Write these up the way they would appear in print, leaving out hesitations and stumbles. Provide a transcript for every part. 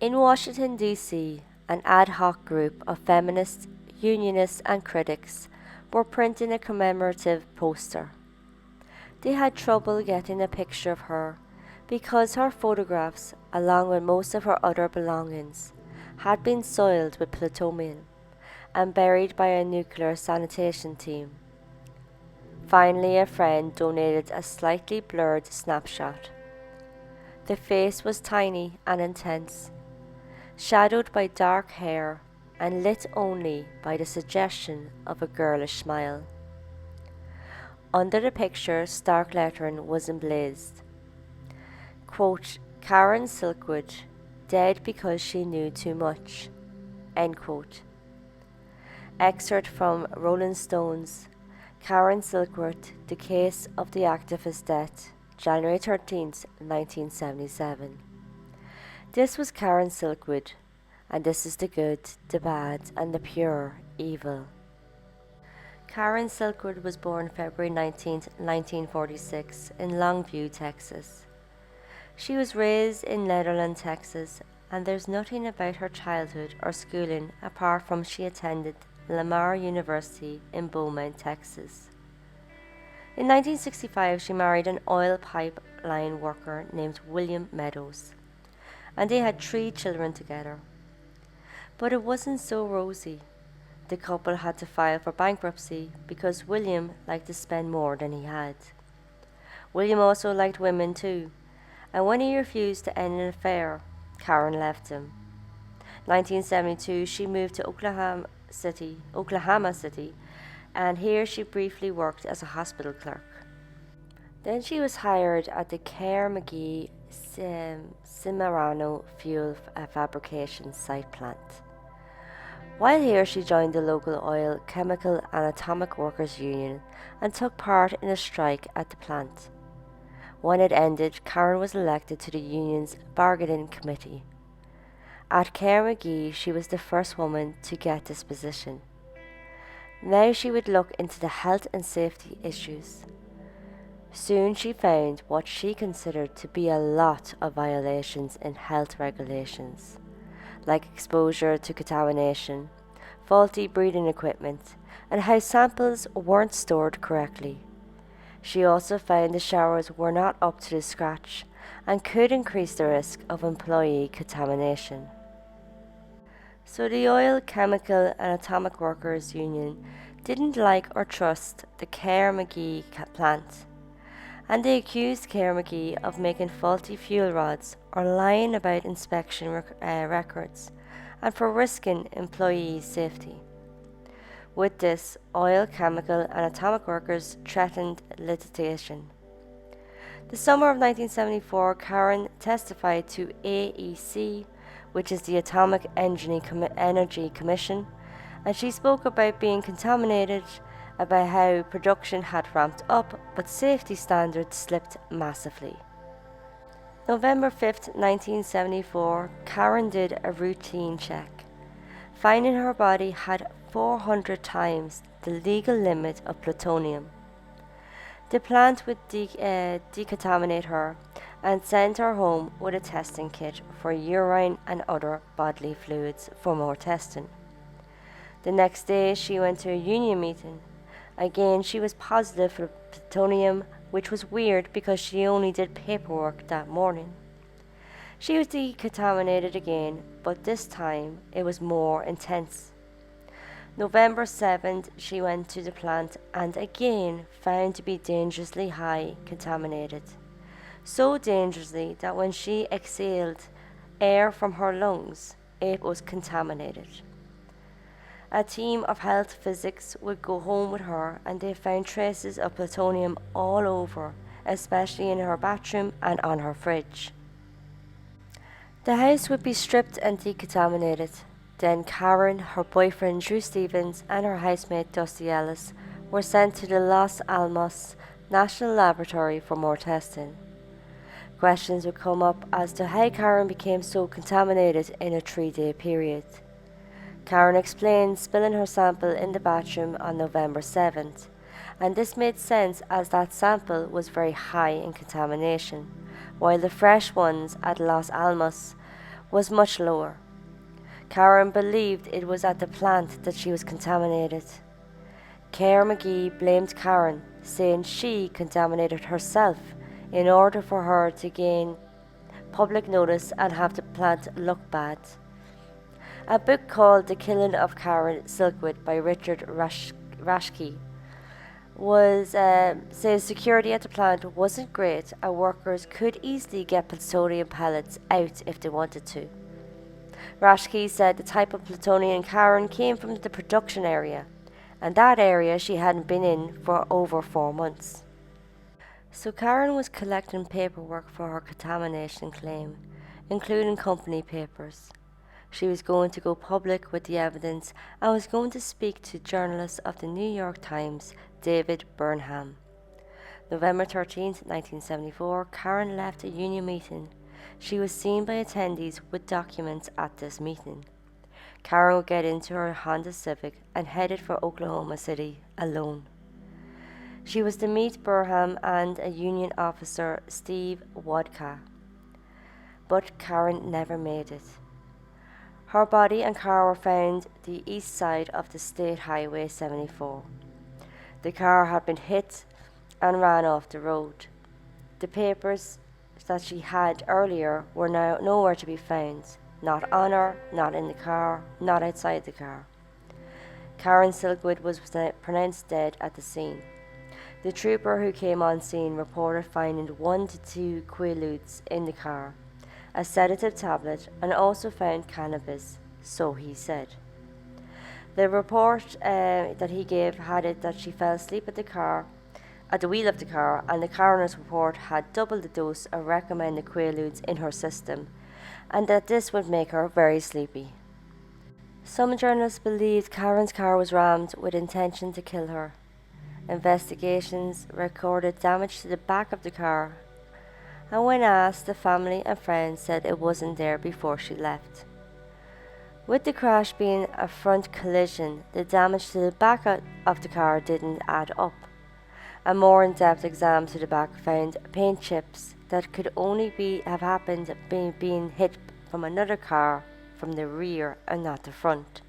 In Washington, D.C., an ad hoc group of feminists, unionists, and critics were printing a commemorative poster. They had trouble getting a picture of her because her photographs, along with most of her other belongings, had been soiled with plutonium and buried by a nuclear sanitation team. Finally, a friend donated a slightly blurred snapshot. The face was tiny and intense, shadowed by dark hair and lit only by the suggestion of a girlish smile. Under the picture, stark lettering was emblazoned. Quote, Karen Silkwood, dead because she knew too much. End quote. Excerpt from Rolling Stone's Karen Silkwood, The Case of the Activist's Death, January 13, 1977. This was Karen Silkwood, and this is the good, the bad, and the pure evil. Karen Silkwood was born February 19, 1946, in Longview, Texas. She was raised in Nederland, Texas, and there's nothing about her childhood or schooling apart from she attended Lamar University in Beaumont, Texas. In 1965, she married an oil pipeline worker named William Meadows, and they had 3 children together. But it wasn't so rosy. The couple had to file for bankruptcy because William liked to spend more than he had. William also liked women too, and when he refused to end an affair, Karen left him. 1972, she moved to Oklahoma City, and here she briefly worked as a hospital clerk. Then she was hired at the Kerr and McGee Cimarrano fuel fabrication site plant. While here, she joined the local oil, chemical and atomic workers union and took part in a strike at the plant. When it ended, Karen was elected to the union's bargaining committee. At Kerr and McGee, she was the first woman to get this position. Now she would look into the health and safety issues. Soon she found what she considered to be a lot of violations in health regulations, like exposure to contamination, faulty breeding equipment, and how samples weren't stored correctly. She also found the showers were not up to the scratch and could increase the risk of employee contamination. So the Oil, Chemical and Atomic Workers Union didn't like or trust the Kerr and McGee plant, and they accused Kerr and McGee of making faulty fuel rods or lying about inspection records and for risking employee safety. With this, oil, chemical and atomic workers threatened litigation. The summer of 1974, Karen testified to AEC, which is the Atomic Energy Commission, and she spoke about being contaminated, about how production had ramped up, but safety standards slipped massively. November 5, 1974, Karen did a routine check, finding her body had 400 times the legal limit of plutonium. The plant would decontaminate her and send her home with a testing kit for urine and other bodily fluids for more testing. The next day she went to a union meeting. Again, she was positive for plutonium, which was weird because she only did paperwork that morning. She was decontaminated again, but this time it was more intense. November 7th, she went to the plant and again found to be dangerously high contaminated. So dangerously that when she exhaled air from her lungs, it was contaminated. A team of health physics would go home with her and they found traces of plutonium all over, especially in her bathroom and on her fridge. The house would be stripped and decontaminated. Then Karen, her boyfriend Drew Stevens and her housemate Dusty Ellis were sent to the Los Alamos National Laboratory for more testing. Questions would come up as to how Karen became so contaminated in a 3-day period. Karen explained spilling her sample in the bathroom on November 7th, and this made sense as that sample was very high in contamination, while the fresh ones at Los Alamos was much lower. Karen believed it was at the plant that she was contaminated. Kerr and McGee blamed Karen, saying she contaminated herself in order for her to gain public notice and have the plant look bad. A book called The Killing of Karen Silkwood by Richard Rashke says security at the plant wasn't great and workers could easily get plutonium pellets out if they wanted to. Rashke said the type of plutonium in Karen came from the production area, and that area she hadn't been in for over 4 months. So Karen was collecting paperwork for her contamination claim, including company papers. She was going to go public with the evidence and was going to speak to journalist of the New York Times, David Burnham. November 13, 1974, Karen left a union meeting. She was seen by attendees with documents at this meeting. Karen would get into her Honda Civic and headed for Oklahoma City alone. She was to meet Burnham and a union officer, Steve Wodka, but Karen never made it. Her body and car were found the east side of the State Highway 74. The car had been hit and ran off the road. The papers that she had earlier were now nowhere to be found, not on her, not in the car, not outside the car. Karen Silkwood was pronounced dead at the scene. The trooper who came on scene reported finding 1 to 2 quaaludes in the car, a sedative tablet, and also found cannabis, so he said. The report that he gave had it that she fell asleep at the wheel of the car, and the coroner's report had double the dose of recommended quaaludes in her system, and that this would make her very sleepy. Some journalists believed Karen's car was rammed with intention to kill her. Investigations recorded damage to the back of the car, and when asked, the family and friends said it wasn't there before she left. With the crash being a front collision, the damage to the back of the car didn't add up. A more in-depth exam to the back found paint chips that could only have happened being hit from another car from the rear and not the front.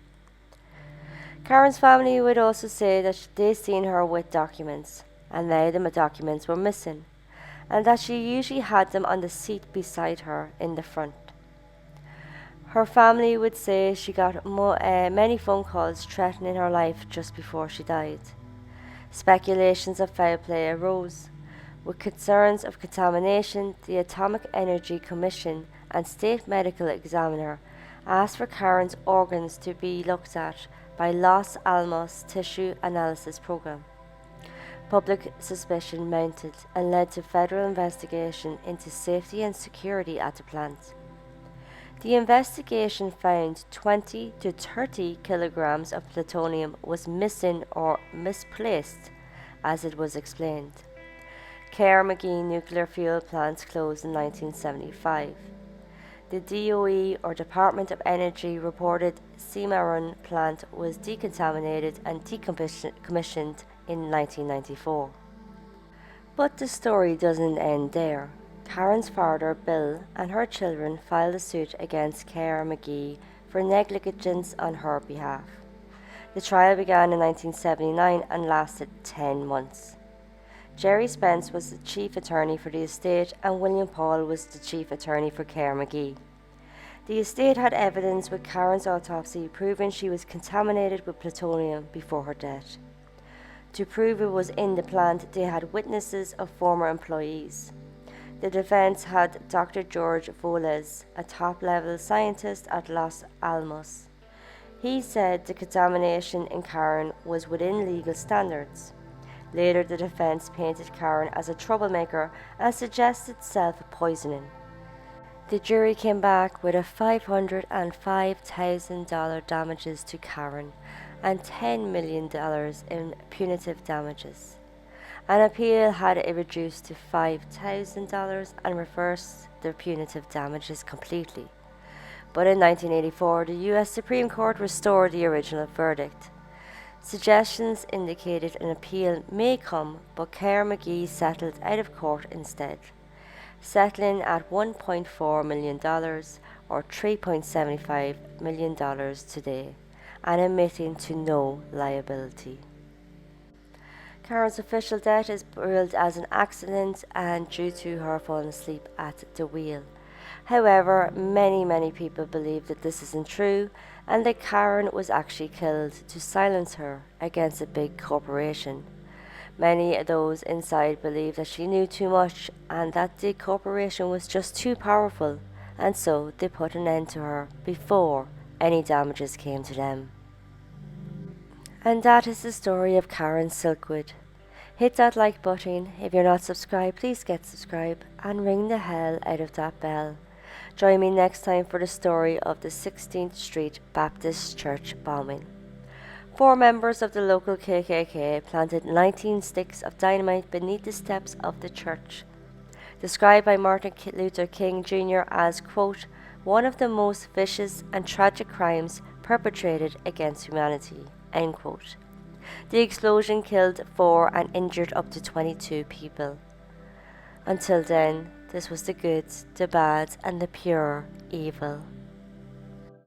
Karen's family would also say that they seen her with documents, and now the documents were missing, and that she usually had them on the seat beside her in the front. Her family would say she got many phone calls threatening her life just before she died. Speculations of foul play arose. With concerns of contamination, the Atomic Energy Commission and State Medical Examiner asked for Karen's organs to be looked at by Los Alamos Tissue Analysis Program. Public suspicion mounted and led to federal investigation into safety and security at the plant. The investigation found 20 to 30 kilograms of plutonium was missing or misplaced, as it was explained. Kerr and McGee nuclear fuel plants closed in 1975. The DOE, or Department of Energy, reported Cimarron plant was decontaminated and decommissioned in 1994. But the story doesn't end there. Karen's father, Bill, and her children filed a suit against Kerr and McGee for negligence on her behalf. The trial began in 1979 and lasted 10 months. Jerry Spence was the chief attorney for the estate, and William Paul was the chief attorney for Kerr and McGee. The estate had evidence with Karen's autopsy proving she was contaminated with plutonium before her death. To prove it was in the plant, they had witnesses of former employees. The defense had Dr. George Voles, a top-level scientist at Los Alamos. He said the contamination in Karen was within legal standards. Later, the defense painted Karen as a troublemaker and suggested self-poisoning. The jury came back with a $505,000 damages to Karen and $10 million in punitive damages. An appeal had it reduced to $5,000 and reversed the punitive damages completely. But in 1984, the U.S. Supreme Court restored the original verdict. Suggestions indicated an appeal may come, but Kerr and McGee settled out of court instead, settling at $1.4 million, or $3.75 million today, and admitting to no liability. Karen's official death is billed as an accident and due to her falling asleep at the wheel. However, many people believe that this isn't true and that Karen was actually killed to silence her against a big corporation. Many of those inside believe that she knew too much and that the corporation was just too powerful, and so they put an end to her before any damages came to them. And that is the story of Karen Silkwood. Hit that like button. If you're not subscribed, please get subscribed and ring the hell out of that bell. Join me next time for the story of the 16th Street Baptist Church bombing. 4 members of the local KKK planted 19 sticks of dynamite beneath the steps of the church. Described by Martin Luther King Jr. as, quote, one of the most vicious and tragic crimes perpetrated against humanity, end quote. The explosion killed 4 and injured up to 22 people. Until then, this was the good, the bad, and the pure evil.